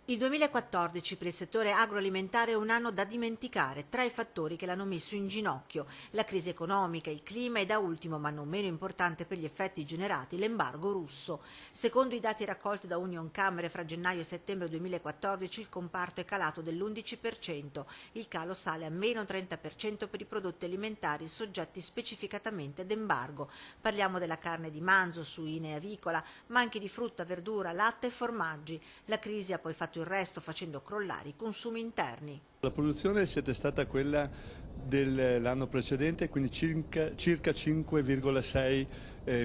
Il 2014 per il settore agroalimentare è un anno da dimenticare, tra i fattori che l'hanno messo in ginocchio: la crisi economica, il clima e da ultimo, ma non meno importante per gli effetti generati, l'embargo russo. Secondo i dati raccolti da Unioncamere fra gennaio e settembre 2014 il comparto è calato dell'11%, il calo sale a meno 30% per i prodotti alimentari soggetti specificatamente ad embargo. Parliamo della carne di manzo, suina e avicola, ma anche di frutta, verdura, latte e formaggi. La crisi ha poi fatto il resto facendo crollare i consumi interni. La produzione è stata quella dell'anno precedente, quindi circa 5,6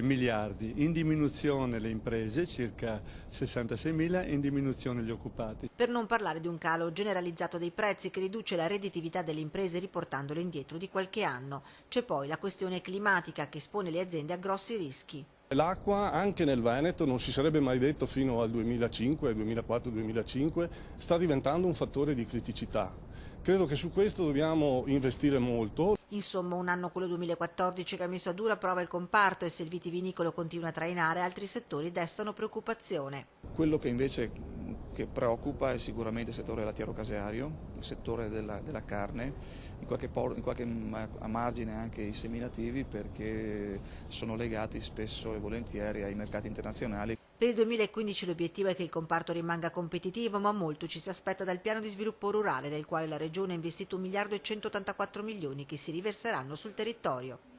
miliardi, in diminuzione le imprese, circa 66.000, e in diminuzione gli occupati. Per non parlare di un calo generalizzato dei prezzi che riduce la redditività delle imprese riportandole indietro di qualche anno. C'è poi la questione climatica che espone le aziende a grossi rischi. L'acqua anche nel Veneto, non si sarebbe mai detto fino al 2005, 2004-2005, sta diventando un fattore di criticità. Credo che su questo dobbiamo investire molto. Insomma, un anno, quello 2014, che ha messo a dura prova il comparto, e se il vitivinicolo continua a trainare, altri settori destano preoccupazione. Quello che invece che preoccupa è sicuramente il settore lattiero-caseario, il settore della carne, in qualche a margine anche i seminativi, perché sono legati spesso e volentieri ai mercati internazionali. Per il 2015 l'obiettivo è che il comparto rimanga competitivo, ma molto ci si aspetta dal piano di sviluppo rurale, nel quale la Regione ha investito 1 miliardo e 184 milioni che si riverseranno sul territorio.